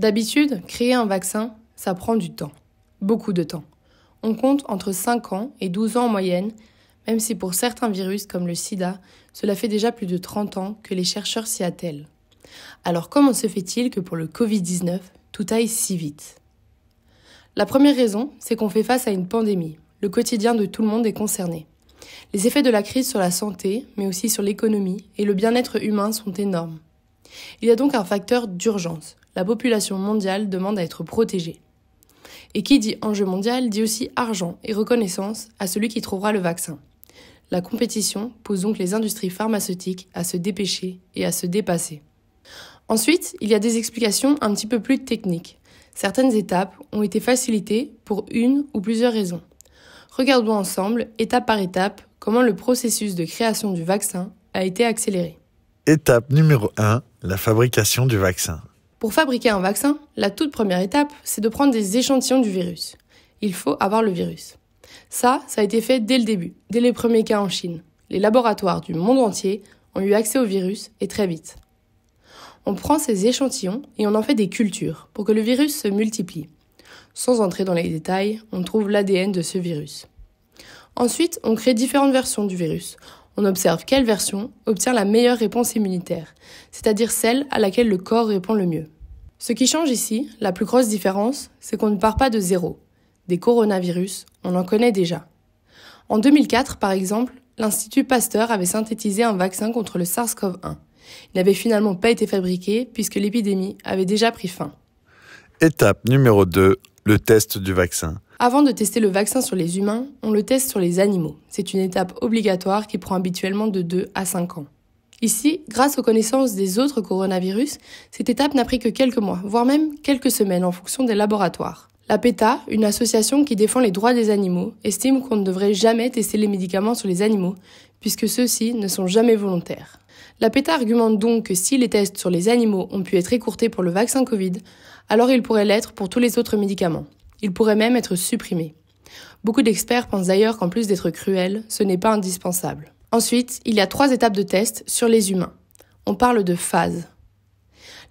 D'habitude, créer un vaccin, ça prend du temps. Beaucoup de temps. On compte entre 5 ans et 12 ans en moyenne, même si pour certains virus comme le sida, cela fait déjà plus de 30 ans que les chercheurs s'y attellent. Alors comment se fait-il que pour le Covid-19, tout aille si vite ? La première raison, c'est qu'on fait face à une pandémie. Le quotidien de tout le monde est concerné. Les effets de la crise sur la santé, mais aussi sur l'économie et le bien-être humain sont énormes. Il y a donc un facteur d'urgence. La population mondiale demande à être protégée. Et qui dit enjeu mondial dit aussi argent et reconnaissance à celui qui trouvera le vaccin. La compétition pousse donc les industries pharmaceutiques à se dépêcher et à se dépasser. Ensuite, il y a des explications un petit peu plus techniques. Certaines étapes ont été facilitées pour une ou plusieurs raisons. Regardons ensemble, étape par étape, comment le processus de création du vaccin a été accéléré. Étape numéro 1, la fabrication du vaccin. Pour fabriquer un vaccin, la toute première étape, c'est de prendre des échantillons du virus. Il faut avoir le virus. Ça a été fait dès le début, dès les premiers cas en Chine. Les laboratoires du monde entier ont eu accès au virus et très vite. On prend ces échantillons et on en fait des cultures pour que le virus se multiplie. Sans entrer dans les détails, on trouve l'ADN de ce virus. Ensuite, on crée différentes versions du virus. On observe quelle version obtient la meilleure réponse immunitaire, c'est-à-dire celle à laquelle le corps répond le mieux. Ce qui change ici, la plus grosse différence, c'est qu'on ne part pas de zéro. Des coronavirus, on en connaît déjà. En 2004, par exemple, l'Institut Pasteur avait synthétisé un vaccin contre le SARS-CoV-1. Il n'avait finalement pas été fabriqué puisque l'épidémie avait déjà pris fin. Étape numéro 2, le test du vaccin. Avant de tester le vaccin sur les humains, on le teste sur les animaux. C'est une étape obligatoire qui prend habituellement de 2 à 5 ans. Ici, grâce aux connaissances des autres coronavirus, cette étape n'a pris que quelques mois, voire même quelques semaines en fonction des laboratoires. La PETA, une association qui défend les droits des animaux, estime qu'on ne devrait jamais tester les médicaments sur les animaux, puisque ceux-ci ne sont jamais volontaires. La PETA argumente donc que si les tests sur les animaux ont pu être écourtés pour le vaccin Covid, alors ils pourraient l'être pour tous les autres médicaments. Ils pourraient même être supprimés. Beaucoup d'experts pensent d'ailleurs qu'en plus d'être cruel, ce n'est pas indispensable. Ensuite, il y a 3 étapes de test sur les humains. On parle de phase.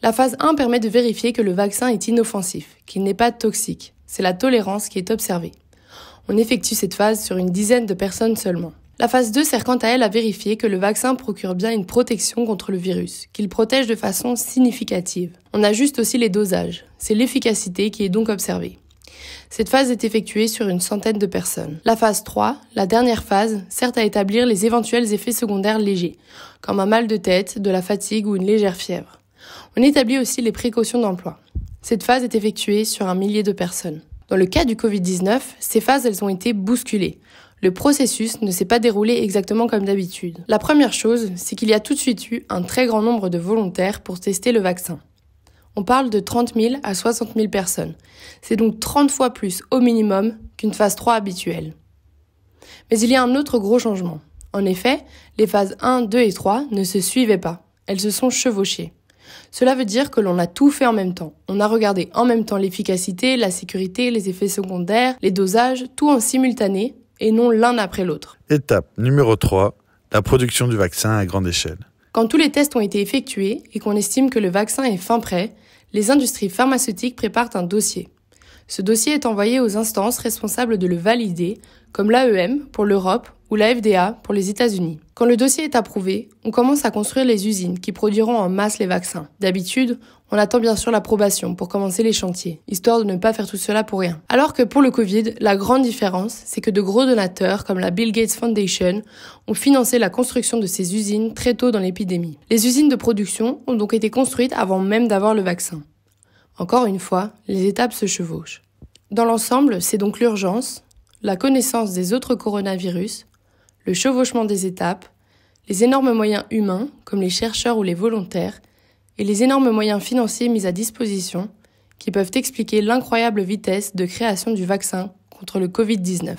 La phase 1 permet de vérifier que le vaccin est inoffensif, qu'il n'est pas toxique. C'est la tolérance qui est observée. On effectue cette phase sur une dizaine de personnes seulement. La phase 2 sert quant à elle à vérifier que le vaccin procure bien une protection contre le virus, qu'il protège de façon significative. On ajuste aussi les dosages. C'est l'efficacité qui est donc observée. Cette phase est effectuée sur une centaine de personnes. La phase 3, la dernière phase, sert à établir les éventuels effets secondaires légers, comme un mal de tête, de la fatigue ou une légère fièvre. On établit aussi les précautions d'emploi. Cette phase est effectuée sur 1 millier de personnes. Dans le cas du Covid-19, ces phases elles ont été bousculées. Le processus ne s'est pas déroulé exactement comme d'habitude. La première chose, c'est qu'il y a tout de suite eu un très grand nombre de volontaires pour tester le vaccin. On parle de 30 000 à 60 000 personnes. C'est donc 30 fois plus au minimum qu'une phase 3 habituelle. Mais il y a un autre gros changement. En effet, les phases 1, 2 et 3 ne se suivaient pas. Elles se sont chevauchées. Cela veut dire que l'on a tout fait en même temps. On a regardé en même temps l'efficacité, la sécurité, les effets secondaires, les dosages, tout en simultané et non l'un après l'autre. Étape numéro 3, la production du vaccin à grande échelle. Quand tous les tests ont été effectués et qu'on estime que le vaccin est fin prêt, les industries pharmaceutiques préparent un dossier. Ce dossier est envoyé aux instances responsables de le valider, comme l'AEM pour l'Europe ou la FDA pour les États-Unis. Quand le dossier est approuvé, on commence à construire les usines qui produiront en masse les vaccins. D'habitude, on attend bien sûr l'approbation pour commencer les chantiers, histoire de ne pas faire tout cela pour rien. Alors que pour le Covid, la grande différence, c'est que de gros donateurs, comme la Bill Gates Foundation, ont financé la construction de ces usines très tôt dans l'épidémie. Les usines de production ont donc été construites avant même d'avoir le vaccin. Encore une fois, les étapes se chevauchent. Dans l'ensemble, c'est donc l'urgence, la connaissance des autres coronavirus, le chevauchement des étapes, les énormes moyens humains, comme les chercheurs ou les volontaires, et les énormes moyens financiers mis à disposition qui peuvent expliquer l'incroyable vitesse de création du vaccin contre le Covid-19.